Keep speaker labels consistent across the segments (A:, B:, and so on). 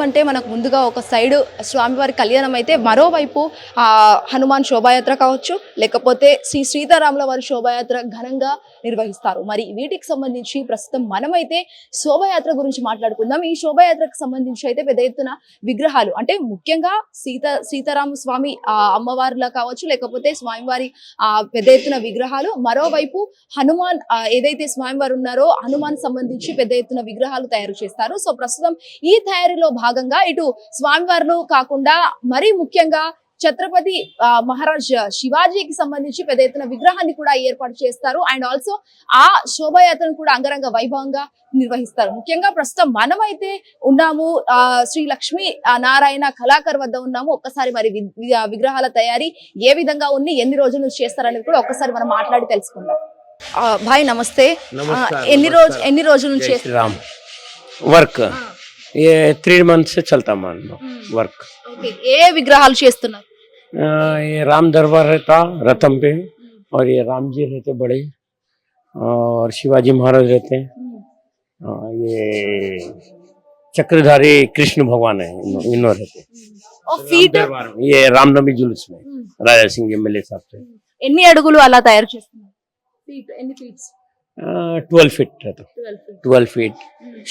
A: అంటే మనకు ముందుగా ఒక సైడ్ స్వామివారి కళ్యాణం అయితే మరోవైపు హనుమాన్ శోభాయాత్ర కావచ్చు, లేకపోతే శ్రీ సీతారాముల వారి శోభాయాత్ర ఘనంగా నిర్వహిస్తారు. మరి వీటికి సంబంధించి ప్రస్తుతం మనమైతే శోభాయాత్ర గురించి మాట్లాడుకుందాం. ఈ శోభాయాత్రకు సంబంధించి అయితే పెద్ద ఎత్తున విగ్రహాలు అంటే ముఖ్యంగా సీతారామ స్వామి అమ్మవారిలా కావచ్చు, లేకపోతే స్వామివారి పెద్ద ఎత్తున విగ్రహాలు, మరోవైపు హనుమాన్ ఏదైతే స్వామివారు ఉన్నారో హనుమాన్ సంబంధించి పెద్ద ఎత్తున విగ్రహాలు తయారు చేస్తారు. సో ప్రస్తుతం ఈ తయారీలో భాగంగా ఇటు స్వామివారులు కాకుండా మరీ ముఖ్యంగా ఛత్రపతి మహారాజ్ శివాజీకి సంబంధించి పెద్ద ఎత్తున విగ్రహాన్ని కూడా ఏర్పాటు చేస్తారు. అండ్ ఆల్సో ఆ శోభాయాత్రను కూడా అంగరంగ వైభవంగా నిర్వహిస్తారు. ముఖ్యంగా ప్రస్తుతం మనమైతే ఉన్నాము శ్రీ లక్ష్మీ నారాయణ కళాకర్ వద్ద ఉన్నాము. ఒక్కసారి మరి విగ్రహాల తయారీ ఏ విధంగా ఉంది, ఎన్ని రోజుల నుంచి చేస్తారనేది కూడా ఒక్కసారి మనం మాట్లాడి తెలుసుకుందాం. భాయ్ నమస్తే. ఎన్ని రోజుల నుంచి
B: వర్క్ ये 3 मंथ से चलता मान लो वर्क.
A: ఏ విగ్రహాలు చేస్తున్నారు?
B: ये राम दरबार रहता रतन पे, और ये राम जी रहते बड़े, और शिवाजी महाराज रहते हैं, ये चक्रधारी कृष्ण भगवान है, इन्हों रहते.
A: और फीट
B: ये रामनवमी जुलूस में राजा सिंह एमएलए साहब से.
A: ఎన్ని అడుగులు అలా తయారు చేస్తున్నారు? ఫీట్ ఎన్ని ఫీట్స్?
B: 12 फीट रहते. 12 फीट.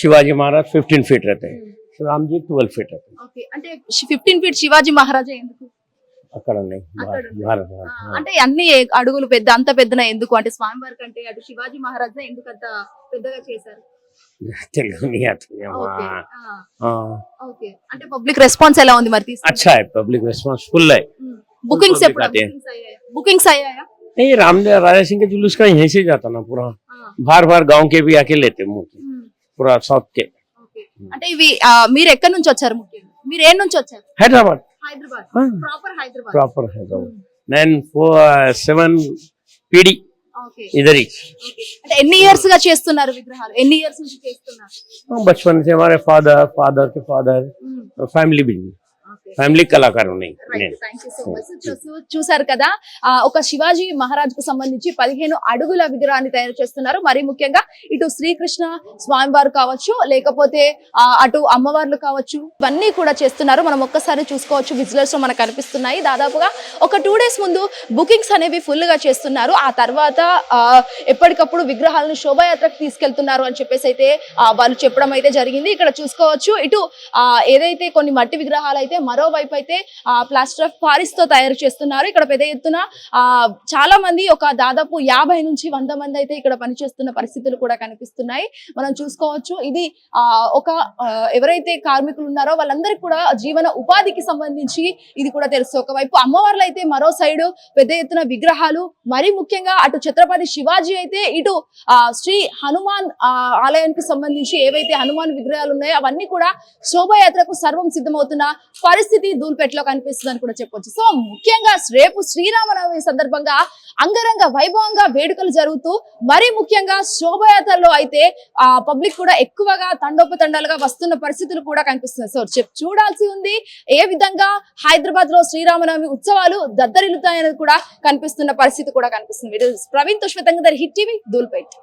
B: शिवाजी महाराज 15 फीट रहते हैं. राम जी 12 फीट रहते हैं.
A: ఓకే, అంటే 15 ఫీట్ శివాజీ మహారాజా ఎందుకు
B: అక్కడ
A: అంటే అన్ని అడుగులు పెద్ద అంత పెద్దన ఎందుకు అంటే స్వామివారి కంటే అటు శివాజీ మహారాజా ఎందుకు అంత పెద్దగా చేశారు? ఓకే, అంటే పబ్లిక్ రెస్పాన్స్ ఎలా ఉంది మరి?
B: अच्छा है, पब्लिक रेस्पॉन्स फुल है.
A: बुकिंग्स बुकिंग्स आया
B: नहीं, रामदेव राजा सिंह के जुलूस का यहीं से जाता ना पूरा. बार बार गांव के भी आके लेते पूरा साउथ के.
A: అంటే ఇవి మీరు ఎక్కడి నుంచి వచ్చారు? ముఖ్యంగా మీరు ఏ నుంచి వచ్చారు?
B: Hyderabad.
A: Hyderabad proper
B: proper Hyderabad. 947 PD इधर ही.
A: అంటే ఎన్ని ఇయర్స్ గా చేస్తున్నారు విగ్రహాలు? ఎన్ని ఇయర్స్ నుంచి చేస్తున్నారు?
B: बचपन से हमारे फादर के फादर फैमिली बिजनेस, ఫ్యామిలీ కళాకారు.
A: చూసారు కదా, ఒక శివాజీ మహారాజ్ కు సంబంధించి 15 అడుగుల విగ్రహాన్ని తయారు చేస్తున్నారు. మరి ముఖ్యంగా ఇటు శ్రీకృష్ణ స్వామివారు కావచ్చు, లేకపోతే అటు అమ్మవార్లు కావచ్చు, ఇవన్నీ కూడా చేస్తున్నారు. మనం ఒక్కసారి చూసుకోవచ్చు, విజువల్స్ లో మనకు కనిపిస్తున్నాయి. దాదాపుగా ఒక 2 days ముందు బుకింగ్స్ అనేవి ఫుల్ గా చేస్తున్నారు. ఆ తర్వాత ఎప్పటికప్పుడు విగ్రహాలను శోభాయాత్రకు తీసుకెళ్తున్నారు అని చెప్పేసి అయితే వాళ్ళు చెప్పడం అయితే జరిగింది. ఇక్కడ చూసుకోవచ్చు, ఇటు ఏదైతే కొన్ని మట్టి విగ్రహాలు అయితే మరోవైపు అయితే ప్లాస్టర్ ఆఫ్ పారిస్ తో తయారు చేస్తున్నారు. ఇక్కడ పెద్ద ఎత్తున చాలా మంది, ఒక దాదాపు 50 నుంచి 100 మంది అయితే ఇక్కడ పనిచేస్తున్న పరిస్థితులు కూడా కనిపిస్తున్నాయి. మనం చూసుకోవచ్చు, ఇది ఒక ఎవరైతే కార్మికులు ఉన్నారో వాళ్ళందరికీ కూడా జీవన ఉపాధికి సంబంధించి ఇది కూడా తెలుసు. ఒకవైపు అమ్మవార్లు అయితే మరో సైడ్ పెద్ద ఎత్తున విగ్రహాలు, మరి ముఖ్యంగా అటు ఛత్రపతి శివాజీ అయితే ఇటు శ్రీ హనుమాన్ ఆలయానికి సంబంధించి ఏవైతే హనుమాన్ విగ్రహాలు ఉన్నాయో అవన్నీ కూడా శోభాయాత్రకు సర్వం సిద్ధమవుతున్న పరిస్థితి దూల్పేటలో కనిపిస్తుంది అని కూడా చెప్పొచ్చు. సో ముఖ్యంగా రేపు శ్రీరామనవమి సందర్భంగా అంగరంగ వైభవంగా వేడుకలు జరుగుతూ, మరి ముఖ్యంగా శోభాయాత్రలో అయితే పబ్లిక్ కూడా ఎక్కువగా తండోపతండాలుగా వస్తున్న పరిస్థితులు కూడా కనిపిస్తున్నాయి. సో చూడాల్సి ఉంది ఏ విధంగా హైదరాబాద్ లో శ్రీరామనవమి ఉత్సవాలు దద్దరిల్లుతాయనేది కూడా కనిపిస్తున్న పరిస్థితి కూడా కనిపిస్తుంది. ప్రవీణ్ తో శ్వేతంగ, హిట్ టీవీ, దూల్పేట్.